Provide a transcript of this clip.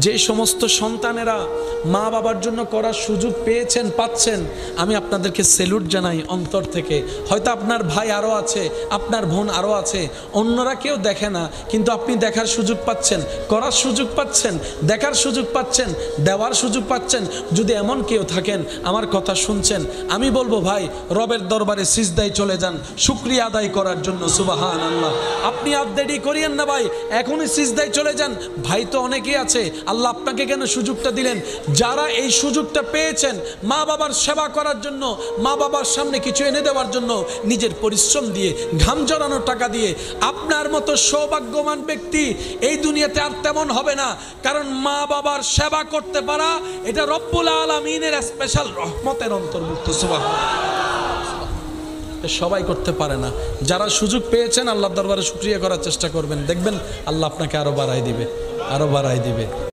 যে সমস্ত সন্তানেরা মা বাবার জন্য করার সুযোগ পেয়েছেন, পাচ্ছেন, আমি আপনাদেরকে স্যালুট জানাই অন্তর থেকে। হয়তো আপনার ভাই আরও আছে, আপনার বোন আরও আছে, অন্যরা কেউ দেখে না, কিন্তু আপনি দেখার সুযোগ পাচ্ছেন, করার সুযোগ পাচ্ছেন, দেখার সুযোগ পাচ্ছেন, দেওয়ার সুযোগ পাচ্ছেন। যদি এমন কেউ থাকেন আমার কথা শুনছেন, আমি বলবো ভাই রবের দরবারে সিজদায় চলে যান শুকরিয়া আদায় করার জন্য। সুবহানাল্লাহ। আপনি আর দেরি করিয়েন না ভাই, এখনই সিজদায় চলে যান। ভাই তো অনেকেই আছে, আল্লাহ আপনাকে কেন সুযোগটা দিলেন? যারা এই সুযোগটা পেয়েছেন মা বাবার সেবা করার জন্য, মা বাবার সামনে কিছু এনে দেওয়ার জন্য, নিজের পরিশ্রম দিয়ে, ঘাম জড়ানো টাকা দিয়ে, আপনার মতো সৌভাগ্যবান ব্যক্তি এই দুনিয়াতে আর তেমন হবে না। কারণ মা বাবার সেবা করতে পারা এটা রব্বুল আলামিনের স্পেশাল রহমতের অন্তর্ভুক্ত। সবাই করতে পারে না। যারা সুযোগ পেয়েছেন আল্লাহর দরবারে শুকরিয়া করার চেষ্টা করবেন, দেখবেন আল্লাহ আপনাকে আরো বাড়াই দিবে, আরো বাড়াই দিবে।